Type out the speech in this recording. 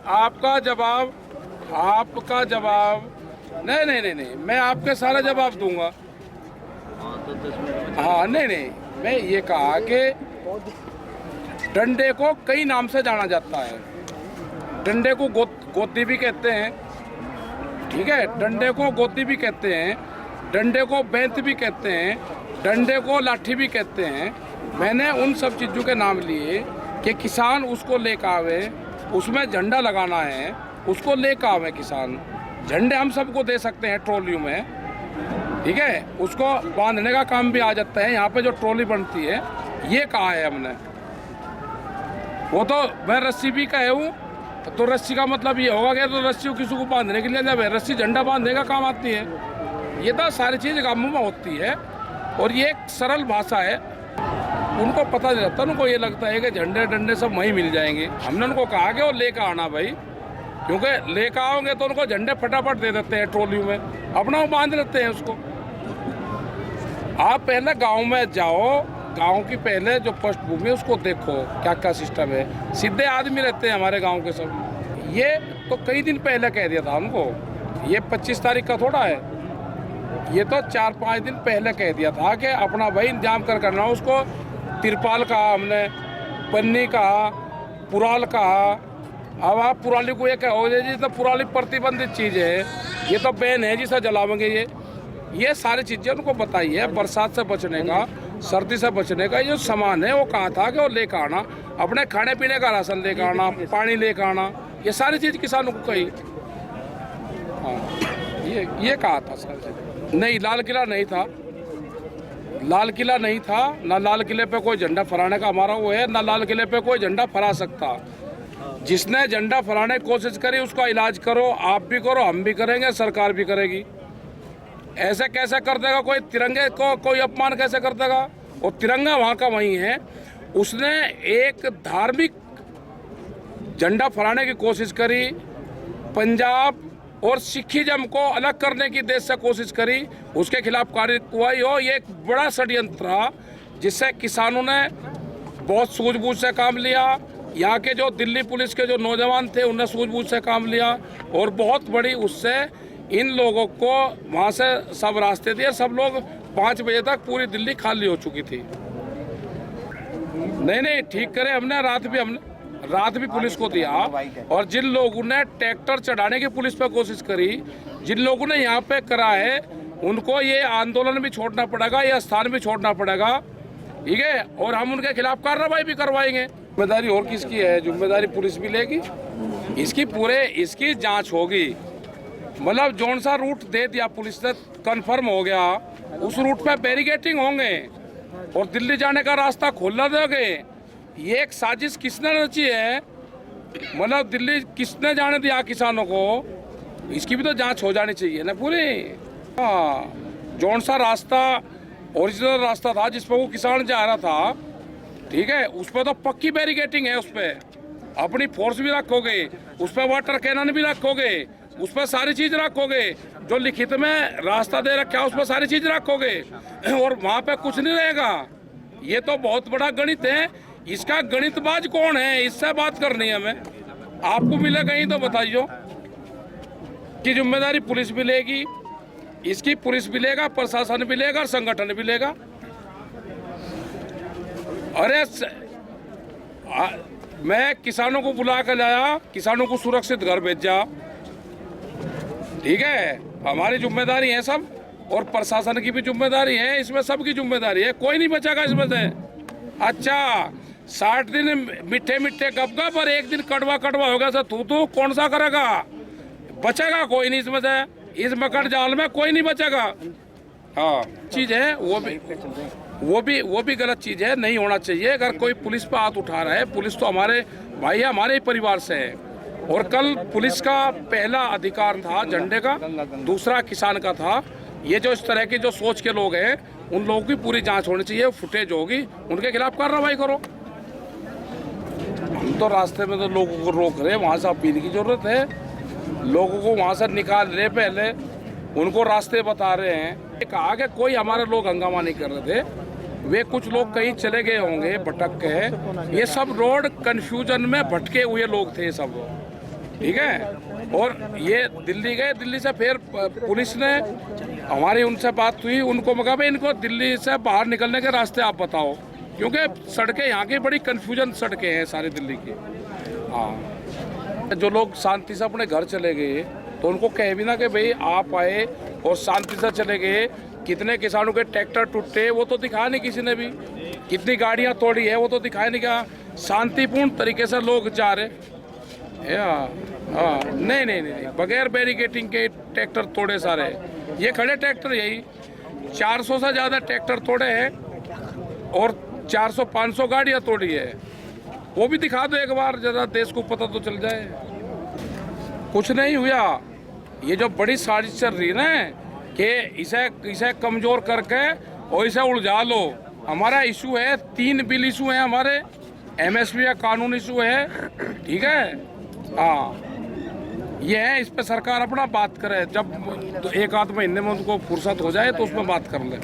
आपका जवाब नहीं, मैं आपके सारा जवाब दूंगा। हाँ नहीं, मैं ये कहा कि डंडे को कई नाम से जाना जाता है। डंडे को गोदी भी कहते हैं, ठीक है, डंडे को गोदी भी कहते हैं, डंडे को बेंत भी कहते हैं, डंडे को लाठी भी कहते हैं। मैंने उन सब चीज़ों के नाम लिए कि किसान उसको लेकर आवे, उसमें झंडा लगाना है, उसको लेकर आवे किसान। झंडे हम सबको दे सकते हैं ट्रॉली में, ठीक है, उसको बांधने का काम भी आ जाता है। यहाँ पे जो ट्रॉली बनती है ये कहा है हमने, वो तो मैं रस्सी भी कहे हूँ, तो रस्सी का मतलब ये होगा कि तो रस्सी किसी को बांधने के लिए जब रस्सी झंडा बांधने का काम आती है। ये तो सारी चीज़ गाँवों में होती है और ये एक सरल भाषा है। उनको पता नहीं लगता, उनको ये लगता है कि झंडे डंडे सब वहीं मिल जाएंगे। हमने उनको कहा कि वो लेकर आना भाई, क्योंकि लेकर आओगे तो उनको झंडे फटाफट दे देते हैं ट्रॉली में, अपना वो बांध लेते हैं उसको। आप पहले गांव में जाओ, गांव की पहले जो पृष्ठभूमि है उसको देखो क्या क्या सिस्टम है। सीधे आदमी रहते हैं हमारे गांव के सब। ये तो कई दिन पहले कह दिया था उनको, ये 25 तारीख का थोड़ा है, ये तो 4-5 दिन पहले कह दिया था कि अपना भाई इंतजाम करना। उसको तिरपाल कहा हमने, पन्नी कहा, पुराल कहा। अब आप पुराली को ये कहोगे जी तो पुराली प्रतिबंधित चीज़ है, ये तो बैन है जिसे जलावेंगे। ये सारी चीज़ें उनको बताई है। बरसात से बचने का, सर्दी से बचने का जो सामान है वो कहा था कि वो लेकर आना, अपने खाने पीने का राशन लेकर आना, पानी लेकर आना, ये सारी चीज़ किसानों को कही। हाँ, ये कहा था सर। नहीं, लाल किला नहीं था, लाल किला नहीं था, ना लाल किले पे कोई झंडा फहराने का हमारा वो है, ना लाल किले पे कोई झंडा फहरा सकता। जिसने झंडा फहराने की कोशिश करी उसका इलाज करो, आप भी करो, हम भी करेंगे, सरकार भी करेगी। ऐसे कैसे कर देगा कोई तिरंगे को, कोई अपमान कैसे कर देगा? और तिरंगा वहाँ का वहीं है। उसने एक धार्मिक झंडा फहराने की कोशिश करी, पंजाब और सिखिज्म को अलग करने की देश से कोशिश करी, उसके खिलाफ कार्रवाई हो। ये एक बड़ा षड्यंत्र था जिससे किसानों ने बहुत सूझबूझ से काम लिया। यहाँ के जो दिल्ली पुलिस के जो नौजवान थे उन्होंने सूझबूझ से काम लिया और बहुत बड़ी उससे इन लोगों को वहाँ से सब रास्ते दिए। सब लोग 5 बजे तक पूरी दिल्ली खाली हो चुकी थी। नहीं, ठीक करे हमने, रात भी पुलिस को दिया। और जिन लोगों ने ट्रैक्टर चढ़ाने की पुलिस पे कोशिश करी, जिन लोगों ने यहाँ पे करा है, उनको ये आंदोलन भी छोड़ना पड़ेगा, ये स्थान भी छोड़ना पड़ेगा, ठीक है। और हम उनके खिलाफ कार्रवाई भी करवाएंगे। जिम्मेदारी और किसकी है? जिम्मेदारी पुलिस भी लेगी, इसकी जांच होगी। मतलब जौन सा रूट दे दिया पुलिस ने, कंफर्म हो गया, उस रूट पे बैरिकेटिंग होंगे और दिल्ली जाने का रास्ता खोलना दोगे। ये एक साजिश किसने रची है? मतलब दिल्ली किसने जाने दिया किसानों को? इसकी भी तो जांच हो जानी चाहिए ना पूरी। हाँ, जौन सा रास्ता ओरिजिनल रास्ता था जिस पर वो किसान जा रहा था, ठीक है, उस पर तो पक्की बैरिकेटिंग है। उस पर अपनी फोर्स भी रखोगे, उस पर वाटर कैनन भी रखोगे, उस पर सारी चीज रखोगे, जो लिखित में रास्ता दे रखा है उस पर सारी चीज रखोगे, और वहाँ पे कुछ नहीं रहेगा। ये तो बहुत बड़ा गणित है। इसका गणितबाज कौन है? इससे बात करनी है हमें। आपको मिले कहीं तो बताइए कि जिम्मेदारी पुलिस भी लेगी, इसकी पुलिस भी लेगा, प्रशासन भी लेगा और संगठन भी लेगा। अरे मैं किसानों को बुला कर लाया, किसानों को सुरक्षित घर भेजा, ठीक है, हमारी जिम्मेदारी है सब, और प्रशासन की भी जिम्मेदारी है, इसमें सबकी जिम्मेदारी है। कोई नहीं बचेगा इसमें से। अच्छा, 60 दिन मीठे मीठे गप और एक दिन कड़वा होगा सर, तू कौन सा करेगा? बचेगा कोई नहीं इसमें से। इस मकड़ जाल में कोई नहीं बचेगा। हाँ, चीज है वो भी गलत चीज है, नहीं होना चाहिए। अगर कोई पुलिस पर हाथ उठा रहा है, पुलिस तो हमारे भाई है, हमारे ही परिवार से है। और कल पुलिस का पहला अधिकार था झंडे का, दूसरा किसान का था। ये जो इस तरह के जो सोच के लोग हैं, उन लोगों की पूरी जांच होनी चाहिए। फुटेज होगी, उनके खिलाफ कार्रवाई करो। हम तो रास्ते में तो लोगों को रोक रहे, वहाँ से अपील की जरूरत है। लोगों को वहाँ से निकाल रहे, पहले उनको रास्ते बता रहे हैं। कहा कि कोई हमारे लोग हंगामा नहीं कर रहे थे, वे कुछ लोग कहीं चले गए होंगे भटक के। ये सब रोड कन्फ्यूजन में भटके हुए लोग थे सब। ठीक है। और ये दिल्ली गए, दिल्ली से फिर पुलिस ने हमारी उनसे बात हुई, उनको कहा भाई इनको दिल्ली से बाहर निकलने के रास्ते आप बताओ, क्योंकि सड़कें यहाँ की बड़ी कन्फ्यूजन सड़कें हैं सारी दिल्ली की। हाँ, जो लोग शांति से अपने घर चले गए तो उनको कहे भी ना कि भाई आप आए और शांति से चले गए। कितने किसानों के ट्रैक्टर टूटे वो तो दिखाया नहीं किसी ने भी, कितनी गाड़ियाँ तोड़ी है वो तो दिखाया नहीं। क्या शांतिपूर्ण तरीके से लोग जा रहे। हाँ, नहीं, बगैर बैरिकेटिंग के ट्रैक्टर तोड़े सारे। ये खड़े ट्रैक्टर यही 400 से ज़्यादा ट्रैक्टर तोड़े हैं और 400-500 गाड़ियाँ तोड़ी है। वो भी दिखा दो एक बार, जरा देश को पता तो चल जाए। कुछ नहीं हुआ। ये जो बड़ी साजिश चल रही है ना कि इसे कमज़ोर करके और इसे उलझा लो। हमारा इशू है, 3 बिल इशू है हमारे, MSP का कानून इशू है, ठीक है। हाँ, ये है, इस पे सरकार अपना बात करे। जब 1 आध महीने में उनको फुर्सत हो जाए तो उसमें बात कर ले।